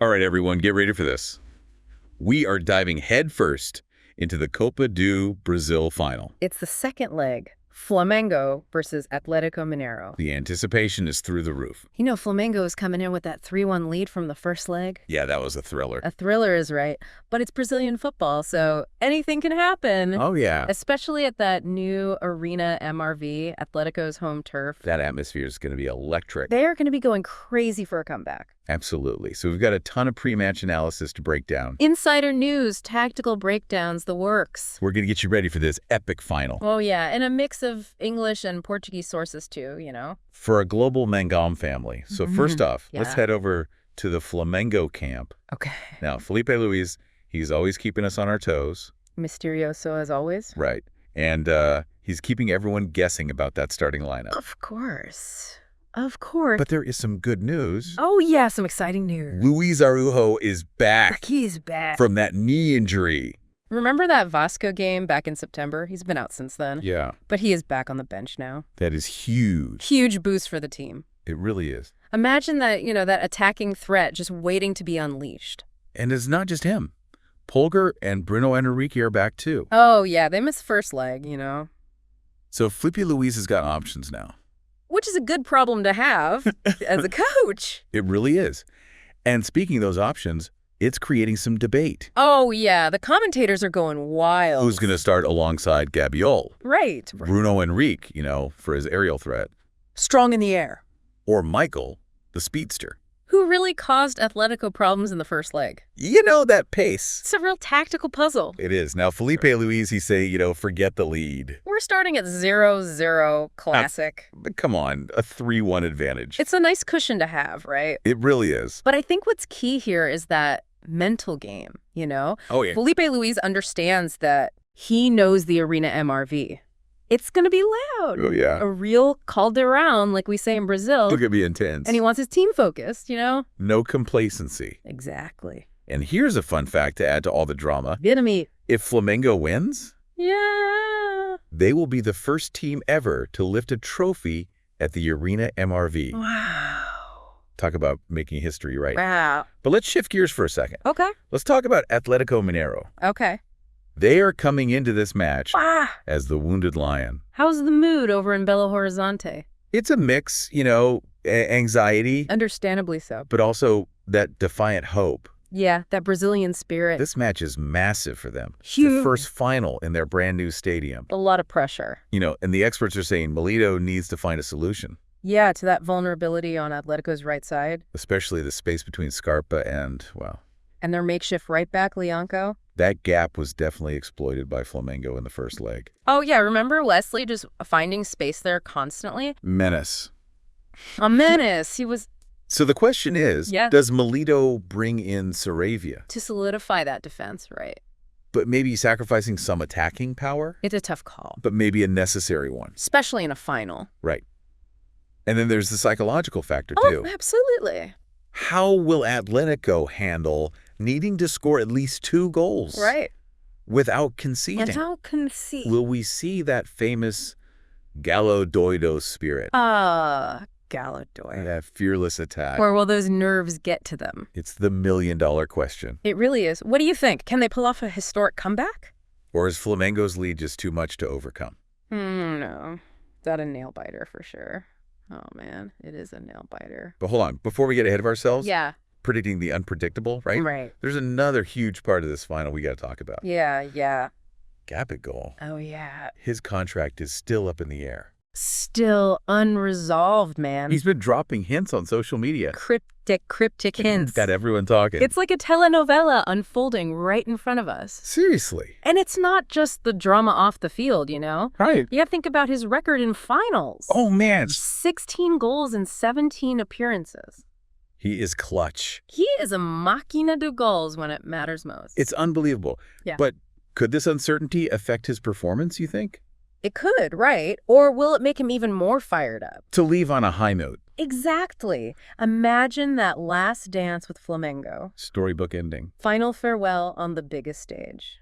All right, everyone, get ready for this. We are diving headfirst into the Copa do Brasil final. It's the second leg, Flamengo versus Atlético-MG. The anticipation is through the roof. You know, Flamengo is coming in with that 3-1 lead from the first leg. Yeah, that was a thriller. A thriller is right, but it's Brazilian football, so anything can happen. Oh, yeah. Especially at that new Arena MRV, Atletico's home turf. That atmosphere is going to be electric. They're going to be going crazy for a comeback. Absolutely. So we've got a ton of pre-match analysis to break down. Insider news, tactical breakdowns, the works. We're going to get you ready for this epic final. Oh, yeah, and a mix of English and Portuguese sources, too, you know? For a global Mangam family. So first off, let's Yeah. head over to the Flamengo camp. Okay. Now, Felipe Luiz, he's always keeping us on our toes. Mysterioso as always. Right. And he's keeping everyone guessing about that starting lineup. Of course. Of course. But there is some good news. Oh, yeah, some exciting news. Luis Araujo is back He's back. from that knee injury. Remember that Vasco game back in September? He's been out since then. Yeah. But he is back on the bench now. That is huge. Huge boost for the team. It really is. Imagine that, that attacking threat just waiting to be unleashed. And it's not just him. Polgar and Bruno Henrique are back too. Oh, yeah, they missed first leg, So Felipe Luiz has got options now. Which is a good problem to have as a coach. It really is. And speaking of those options, it's creating some debate. Oh, yeah, the commentators are going wild. Who's going to start alongside Gabigol? Right. Bruno Henrique, for his aerial threat. Strong in the air. Or Michael, the speedster. Who really caused Atletico problems in the first leg? That pace. It's a real tactical puzzle. It is. Now, Felipe Luiz, he say, forget the lead. We're starting at 0-0 classic. But come on, a 3-1 advantage. It's a nice cushion to have, right? It really is. But I think what's key here is that mental game, Oh, yeah. Felipe Luiz understands that he knows the Arena MRV. It's going to be loud. Oh, yeah. A real caldeirão, like we say in Brazil. Look at me intense. And he wants his team focused, No complacency. Exactly. And here's a fun fact to add to all the drama. Get me. If Flamengo wins, Yeah. they will be the first team ever to lift a trophy at the Arena MRV. Wow. Talk about making history, right? Wow. But let's shift gears for a second. Okay. Let's talk about Atlético-MG. Okay. They are coming into this match Ah. as the wounded lion. How's the mood over in Belo Horizonte? It's a mix, anxiety, Understandably so. but also that defiant hope. Yeah, that Brazilian spirit. This match is massive for them. It's Huge. the first final in their brand new stadium. A lot of pressure. And the experts are saying Milito needs to find a solution, Yeah, to that vulnerability on Atletico's right side. especially the space between Scarpa and, And their makeshift right back, Lianco. that gap was definitely exploited by Flamengo in the first leg. Oh, yeah, remember Wesley just finding space there constantly? Menace. A menace. He was So the question is, Yeah. does Milito bring in Saravia, to solidify that defense, right? but maybe sacrificing some attacking power, It's a tough call, but maybe a necessary one? especially in a final. Right. And then there's the psychological factor, Oh, too. absolutely. How will Atletico handle needing to score at least 2 goals Right. without conceding? And how conceit. Will we see that famous Galo doido spirit, Galadoy. that fearless attack? Or will those nerves get to them? It's the million-dollar question. It really is. What do you think? Can they pull off a historic comeback? Or is Flamengo's lead just too much to overcome? No. That a nail biter for sure. Oh, man. It is a nail biter. But hold on, before we get ahead of ourselves, Yeah. predicting the unpredictable, right? Right. There's another huge part of this final we got to talk about. Yeah. Gabigol. Oh, yeah. His contract is still up in the air. Still unresolved, man. He's been dropping hints on social media. Cryptic hints. Got everyone talking. It's like a telenovela unfolding right in front of us. Seriously. And it's not just the drama off the field, Right. You got to think about his record in finals. Oh, man. 16 goals in 17 appearances. He is clutch. He is a máquina de goals when it matters most. It's unbelievable. Yeah. But could this uncertainty affect his performance, you think? It could, right? Or will it make him even more fired up? To leave on a high note. Exactly. Imagine that last dance with Flamengo. Storybook ending. Final farewell on the biggest stage.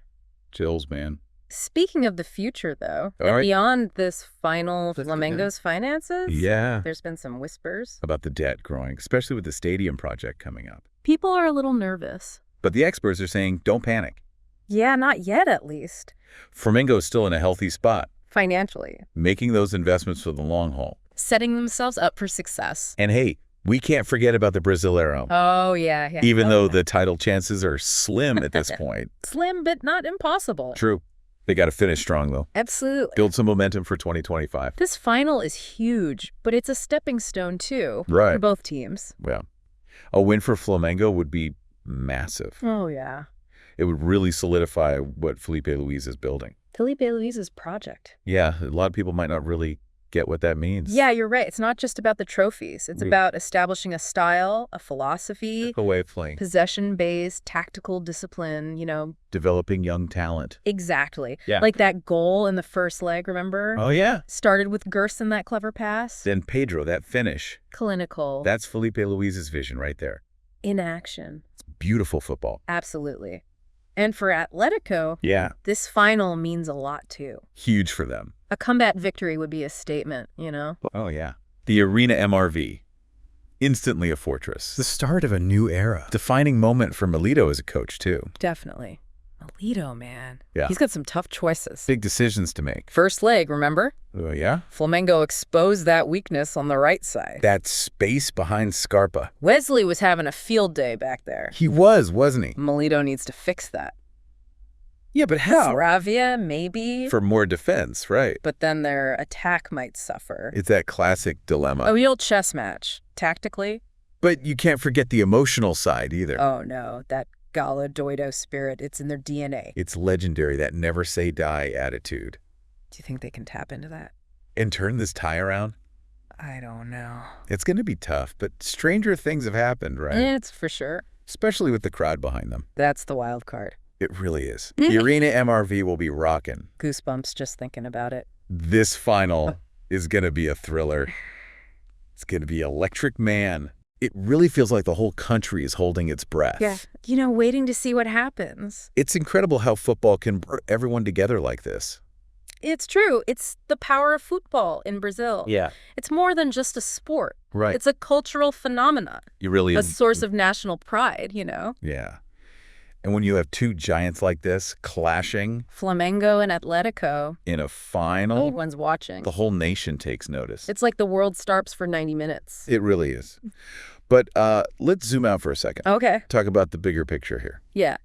Chills, man. Speaking of the future, though, All right. beyond this final Let's get Flamengo's finances, Yeah. there's been some whispers. About the debt growing, especially with the stadium project coming up. People are a little nervous. But the experts are saying, don't panic. Yeah, not yet, at least. Flamengo is still in a healthy spot, Financially. making those investments for the long haul. Setting themselves up for success. And hey, we can't forget about the Brasileiro. Oh, yeah. Even Oh, though yeah. the title chances are slim at this point. Slim, but not impossible. True. They got to finish strong, though. Absolutely. Build some momentum for 2025. This final is huge, but it's a stepping stone, too. Right. For both teams. Yeah. A win for Flamengo would be massive. Oh, yeah. It would really solidify what Felipe Luiz is building. Felipe Luiz's project. Yeah, a lot of people might not really get what that means. Yeah, you're right. It's not just about the trophies. It's about establishing a style, a philosophy, A way of playing. possession-based, tactical discipline, Developing young talent. Exactly. Yeah. Like that goal in the first leg, remember? Oh, yeah. Started with Gerson, that clever pass. Then Pedro, that finish. Clinical. That's Felipe Luiz's vision right there. In action. It's beautiful football. Absolutely. And for Atletico, Yeah. this final means a lot, too. Huge for them. A comeback victory would be a statement, Oh, yeah. The Arena MRV. Instantly a fortress. The start of a new era. Defining moment for Milito as a coach, too. Definitely. Milito, man. Yeah. He's got some tough choices. Big decisions to make. First leg, remember? Oh, yeah? Flamengo exposed that weakness on the right side. That space behind Scarpa. Wesley was having a field day back there. He was, wasn't he? Milito needs to fix that. Yeah, but how? Saravia, maybe. For more defense, right. But then their attack might suffer. It's that classic dilemma. A real chess match, tactically. But you can't forget the emotional side either. Oh, no. That Galo Doido spirit, it's in their DNA. It's legendary, that never say die attitude. Do you think they can tap into that? And turn this tie around? I don't know. It's going to be tough, but stranger things have happened, right? It's for sure. Especially with the crowd behind them. That's the wild card. It really is. The Arena MRV will be rocking. Goosebumps just thinking about it. This final is going to be a thriller. It's going to be electric, man. It really feels like the whole country is holding its breath. Yeah. Waiting to see what happens. It's incredible how football can bring everyone together like this. It's true. It's the power of football in Brazil. Yeah. It's more than just a sport. Right. It's a cultural phenomenon. You really A source of national pride, Yeah. And when you have two giants like this clashing Flamengo and Atletico. in a final, Everyone's watching. the whole nation takes notice. It's like the world starts for 90 minutes. It really is. But let's zoom out for a second. Okay. Talk about the bigger picture here. Yeah.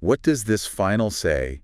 What does this final say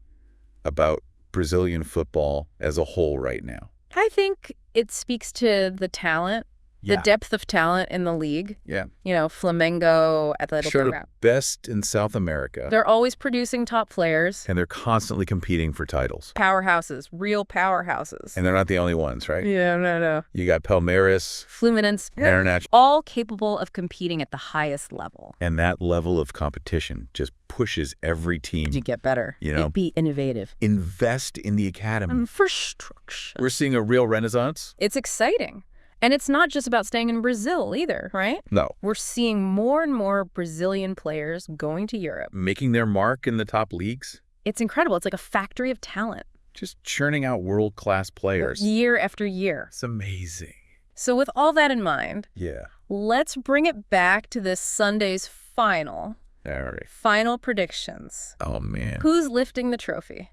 about Brazilian football as a whole right now? I think it speaks to the talent, the depth of talent in the league. Yeah. Flamengo, Atlético. Sure, the best in South America. They're always producing top players. And they're constantly competing for titles. Powerhouses, real powerhouses. And they're not the only ones, right? Yeah, no. You got Palmeiras, Fluminense. International. All capable of competing at the highest level. And that level of competition just pushes every team. You get better. Be innovative. Invest in the academy. Infrastructure. We're seeing a real renaissance. It's exciting. And it's not just about staying in Brazil either, right? No. We're seeing more and more Brazilian players going to Europe. Making their mark in the top leagues. It's incredible. It's like a factory of talent. Just churning out world-class players. Year after year. It's amazing. So with all that in mind, Yeah. let's bring it back to this Sunday's final. All right. Final predictions. Oh, man. Who's lifting the trophy?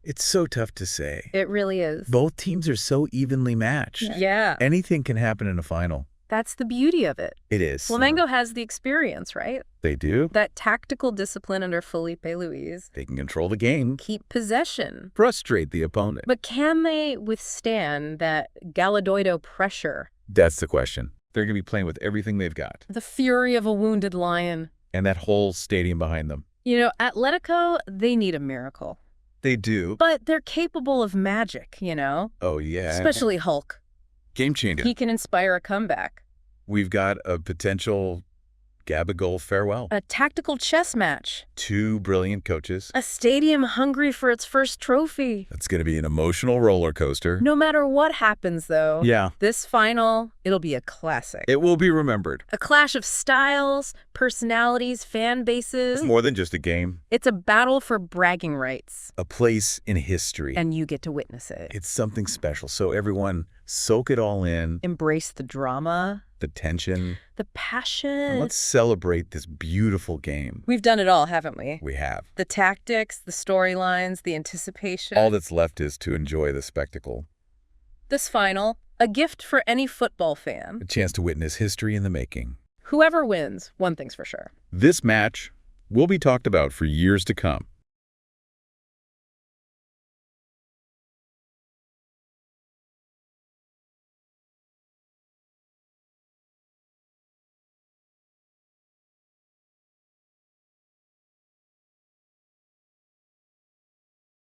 It's so tough to say. It really is. Both teams are so evenly matched. Yeah. Anything can happen in a final. That's the beauty of it. It is. Flamengo has the experience, right? They do. That tactical discipline under Felipe Luiz. They can control the game. Keep possession. Frustrate the opponent. But can they withstand that Galadoido pressure? That's the question. They're going to be playing with everything they've got. The fury of a wounded lion. And that whole stadium behind them. Atletico, they need a miracle. They do. But they're capable of magic, Oh, yeah. Especially Hulk. Game changer. He can inspire a comeback. We've got a potential Gabigol farewell. A tactical chess match. Two brilliant coaches. A stadium hungry for its first trophy. That's going to be an emotional roller coaster. No matter what happens, though, Yeah. this final, It'll be a classic. It will be remembered. A clash of styles, personalities, fan bases. It's more than just a game. It's a battle for bragging rights. A place in history. And you get to witness it. It's something special. So everyone, soak it all in. Embrace the drama. The tension. The passion. And let's celebrate this beautiful game. We've done it all, haven't we? We have. The tactics, the storylines, the anticipation. All that's left is to enjoy the spectacle. This final, a gift for any football fan. A chance to witness history in the making. Whoever wins, one thing's for sure. This match will be talked about for years to come.